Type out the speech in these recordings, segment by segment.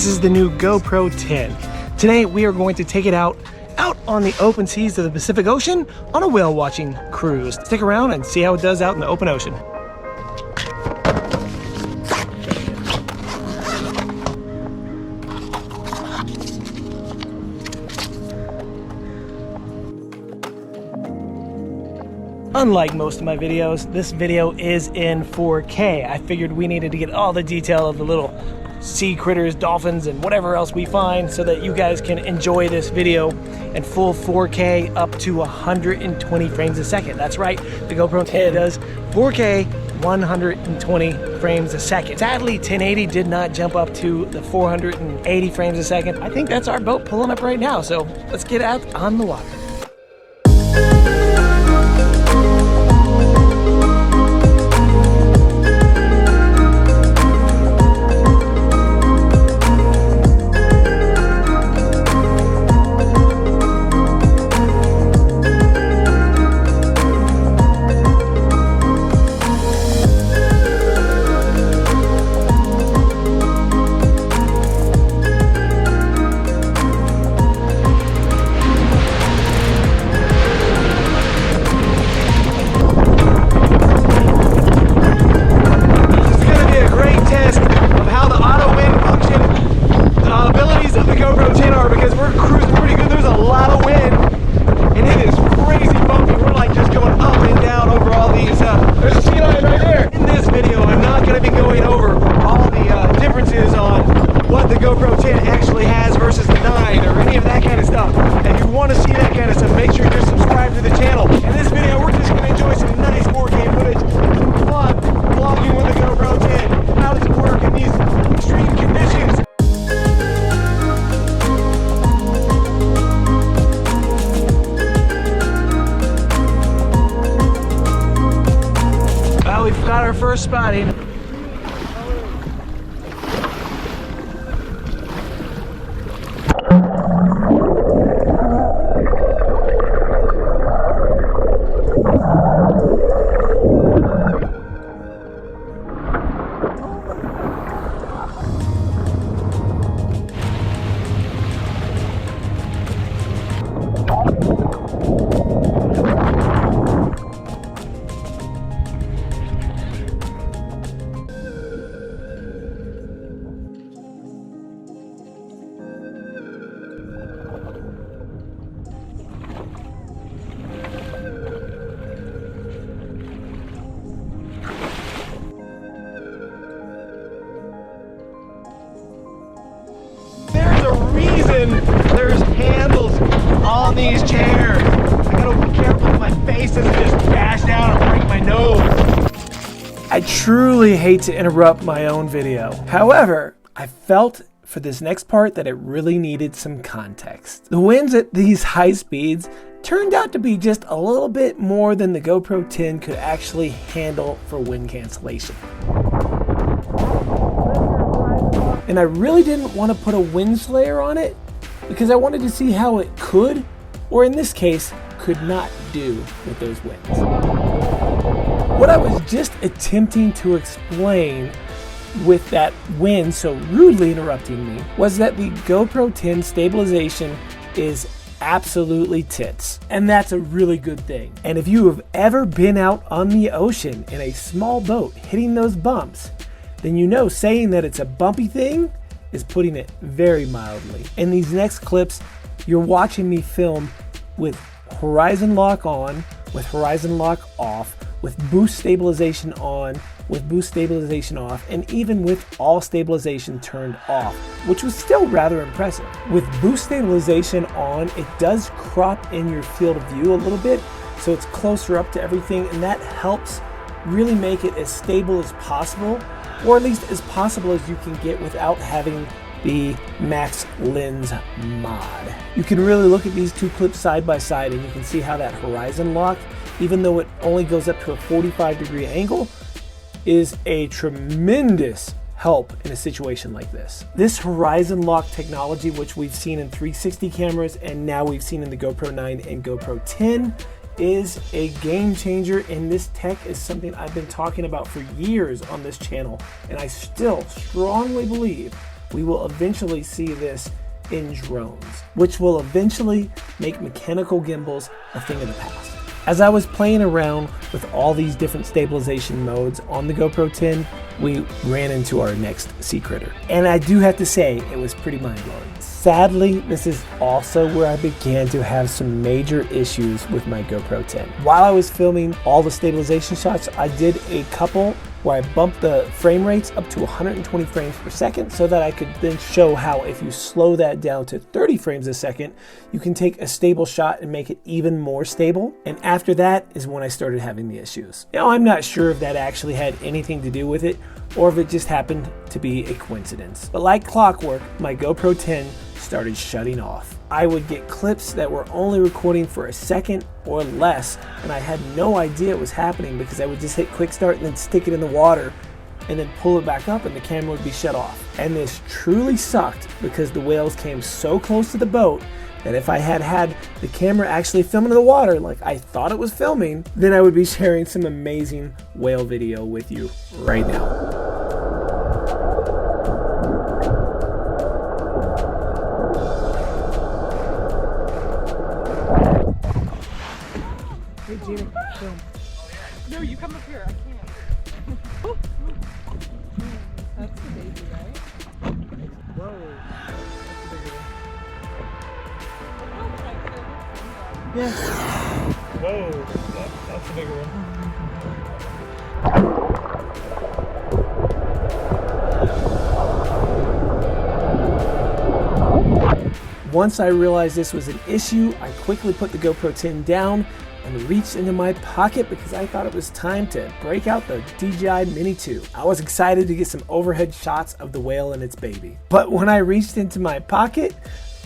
This is the new GoPro 10. Today we are going to take it out on the open seas of the Pacific Ocean on a whale watching cruise. Stick around and see how it does out in the open ocean. Unlike most of my videos, this video is in 4K. I figured we needed to get all the detail of the little sea critters, dolphins, and whatever else we find so that you guys can enjoy this video in full 4K up to 120 frames a second. That's right, the GoPro 10 does 4K 120 frames a second. Sadly, 1080 did not jump up to the 480 frames a second. I think that's our boat pulling up right now, so let's get out on the water. First spotting. There's handles on these chairs. I gotta be careful that my face doesn't just bash down and break my nose. I truly hate to interrupt my own video. However, I felt for this next part that it really needed some context. The winds at these high speeds turned out to be just a little bit more than the GoPro 10 could actually handle for wind cancellation. And I really didn't want to put a wind slayer on it because I wanted to see how it could, or in this case, could not do with those winds. What I was just attempting to explain with that wind so rudely interrupting me was that the GoPro 10 stabilization is absolutely tits, and that's a really good thing. And if you have ever been out on the ocean in a small boat hitting those bumps, then you know saying that it's a bumpy thing is putting it very mildly. In these next clips, you're watching me film with horizon lock on, with horizon lock off, with boost stabilization on, with boost stabilization off, and even with all stabilization turned off, which was still rather impressive. With boost stabilization on, it does crop in your field of view a little bit, so it's closer up to everything, and that helps really make it as stable as possible, or at least as possible as you can get without having the max lens mod. You can really look at these two clips side by side and you can see how that horizon lock, even though it only goes up to a 45-degree angle, is a tremendous help in a situation like this. This horizon lock technology, which we've seen in 360 cameras and now we've seen in the GoPro 9 and GoPro 10, is a game changer, and this tech is something I've been talking about for years on this channel, and I still strongly believe we will eventually see this in drones, which will eventually make mechanical gimbals a thing of the past. As I was playing around with all these different stabilization modes on the GoPro 10, we ran into our next sea critter. And I do have to say, it was pretty mind-blowing. Sadly, this is also where I began to have some major issues with my GoPro 10. While I was filming all the stabilization shots, I did a couple where I bumped the frame rates up to 120 frames per second so that I could then show how if you slow that down to 30 frames a second, you can take a stable shot and make it even more stable. And after that is when I started having the issues. Now, I'm not sure if that actually had anything to do with it or if it just happened to be a coincidence. But like clockwork, my GoPro 10 started shutting off. I would get clips that were only recording for a second or less, and I had no idea it was happening because I would just hit quick start and then stick it in the water and then pull it back up and the camera would be shut off. And this truly sucked because the whales came so close to the boat that if I had the camera actually filming in the water like I thought it was filming, then I would be sharing some amazing whale video with you right now. Hey, Gina, film. No, you come up here. I can't. That's the baby, right? Whoa. That's a bigger one. Yeah. Whoa. That's a bigger one. Once I realized this was an issue, I quickly put the GoPro 10 down and reached into my pocket because I thought it was time to break out the DJI Mini 2. I was excited to get some overhead shots of the whale and its baby. But when I reached into my pocket,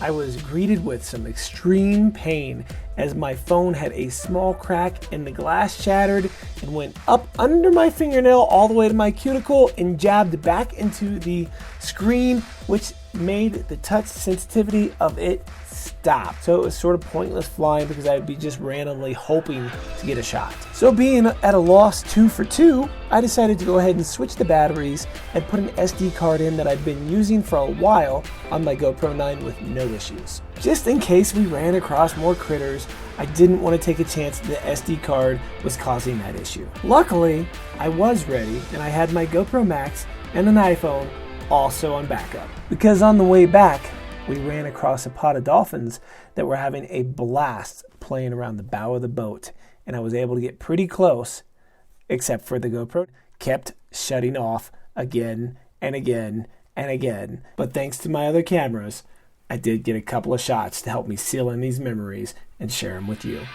I was greeted with some extreme pain as my phone had a small crack and the glass shattered and went up under my fingernail all the way to my cuticle and jabbed back into the screen, which made the touch sensitivity of it stop. So it was sort of pointless flying because I'd be just randomly hoping to get a shot. So being at a loss 2 for 2, I decided to go ahead and switch the batteries and put an SD card in that I've been using for a while on my GoPro 9 with no issues. Just in case we ran across more critters, I didn't want to take a chance that the SD card was causing that issue. Luckily, I was ready and I had my GoPro Max and an iPhone also on backup. Because on the way back, we ran across a pod of dolphins that were having a blast playing around the bow of the boat, and I was able to get pretty close, except for the GoPro kept shutting off again and again and again. But thanks to my other cameras, I did get a couple of shots to help me seal in these memories and share them with you.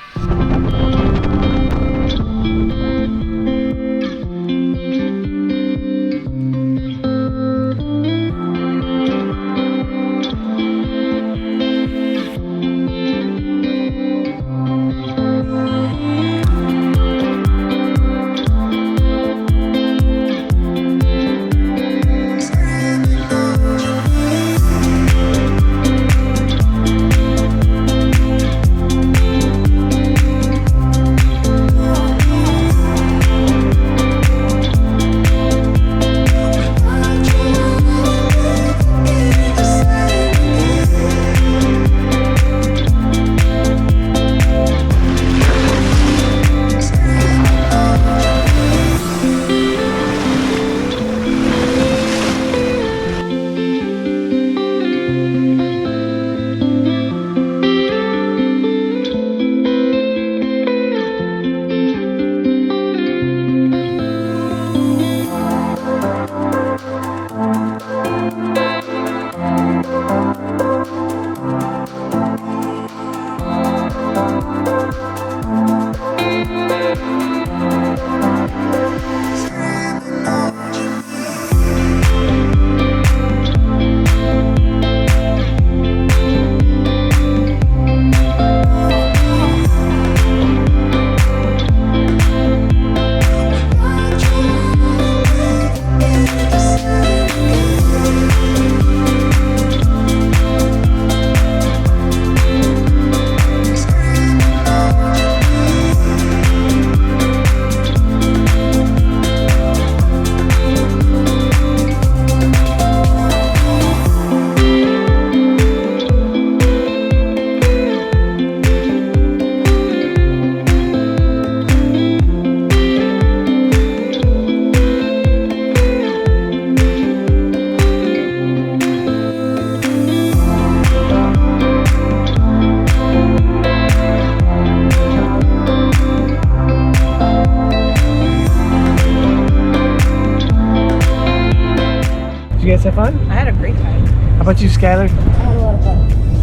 Did you guys have fun? I had a great time. How about you, Skylar? I had a lot of fun.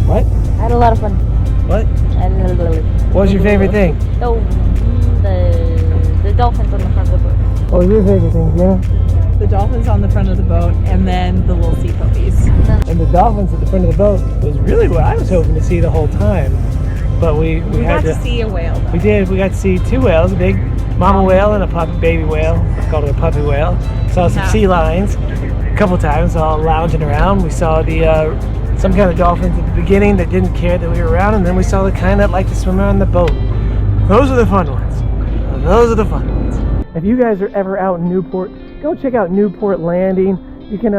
What? I had a lot of fun. What? What was your favorite thing? The dolphins on the front of the boat. What was your favorite thing, Jenna? The dolphins on the front of the boat, and then the little sea puppies. And the dolphins at the front of the boat was really what I was hoping to see the whole time. But we got had to see a whale, though. We did. We got to see two whales, a big mama whale and a baby whale. Let's call it a puppy whale. Saw some sea lions a couple times, all lounging around. We saw the some kind of dolphins at the beginning that didn't care that we were around, and then we saw the kind that like to swim around the boat. Those are the fun ones. Those are the fun ones. If you guys are ever out in Newport, go check out Newport Landing. You can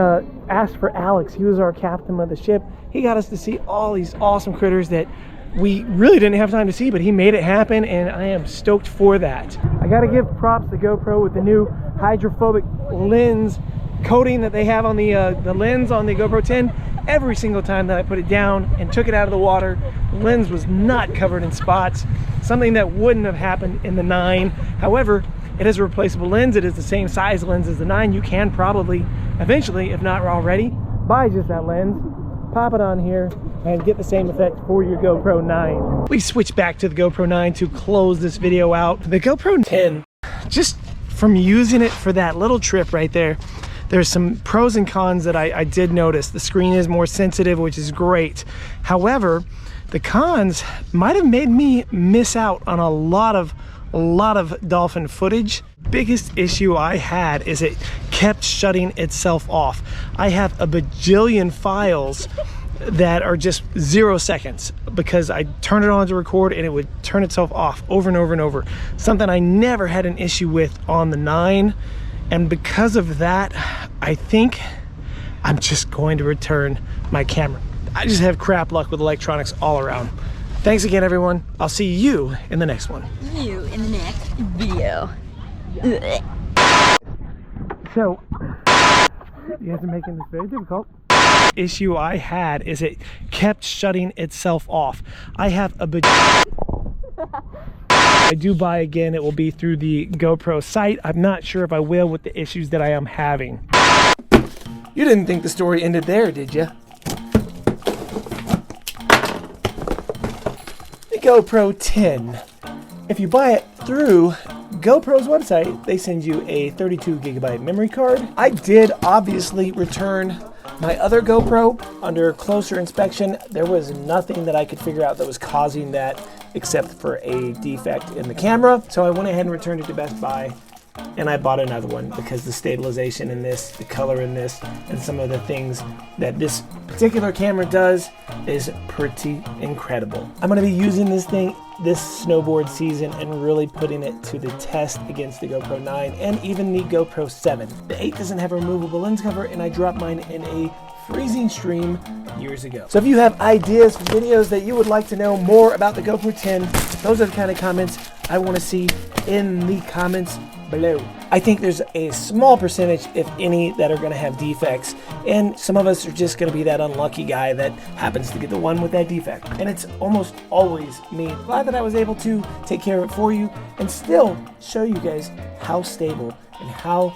ask for Alex. He was our captain of the ship. He got us to see all these awesome critters that we really didn't have time to see, but he made it happen, and I am stoked for that. I gotta give props to GoPro with the new hydrophobic lens coating that they have on the lens on the GoPro 10. Every single time that I put it down and took it out of the water, the lens was not covered in spots, something that wouldn't have happened in the 9. However, it is a replaceable lens. It is the same size lens as the 9. You can probably eventually, if not already, buy just that lens, pop it on here, and get the same effect for your GoPro 9. We switched back to the GoPro 9 to close this video out. The GoPro 10, just from using it for that little trip right there, there's some pros and cons that I did notice. The screen is more sensitive, which is great. However, the cons might have made me miss out on a lot of dolphin footage. Biggest issue I had is it kept shutting itself off. I have a bajillion files that are just 0 seconds because I turned it on to record and it would turn itself off over and over and over. Something I never had an issue with on the 9. And because of that, I think I'm just going to return my camera. I just have crap luck with electronics all around. Thanks again, everyone. I'll see you in the next one. You in the next video. So, you guys are making this very difficult. Issue I had is it kept shutting itself off. I have a I do buy again, it will be through the GoPro site. I'm not sure if I will with the issues that I am having. You didn't think the story ended there, did you? The GoPro 10. If you buy it through GoPro's website, they send you a 32 gigabyte memory card. I did obviously return my other GoPro. Under closer inspection, there was nothing that I could figure out that was causing that except for a defect in the camera. So I went ahead and returned it to Best Buy, and I bought another one because the stabilization in this, the color in this, and some of the things that this particular camera does is pretty incredible. I'm gonna be using this thing this snowboard season and really putting it to the test against the GoPro 9 and even the GoPro 7. The 8 doesn't have a removable lens cover, and I dropped mine in a freezing stream years ago. So if you have ideas for videos that you would like to know more about the GoPro 10, those are the kind of comments I want to see in the comments below. I think there's a small percentage, if any, that are going to have defects, and some of us are just going to be that unlucky guy that happens to get the one with that defect, and it's almost always me. Glad that I was able to take care of it for you and still show you guys how stable and how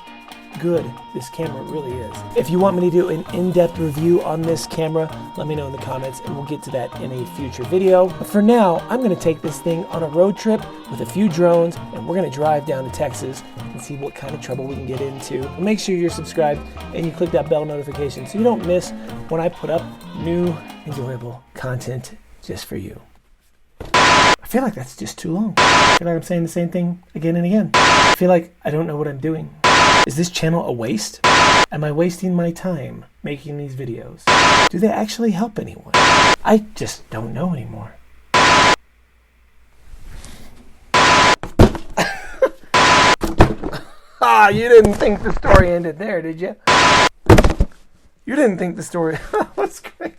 good this camera really is. If you want me to do an in-depth review on this camera, let me know in the comments and we'll get to that in a future video. But for now, I'm going to take this thing on a road trip with a few drones, and we're going to drive down to Texas and see what kind of trouble we can get into. Make sure you're subscribed and you click that bell notification so you don't miss when I put up new, enjoyable content just for you. I feel like that's just too long. I feel like I'm saying the same thing again and again. I feel like I don't know what I'm doing. Is this channel a waste? Am I wasting my time making these videos? Do they actually help anyone? I just don't know anymore. Ah, you didn't think the story ended there, did you? You didn't think the story... That's great.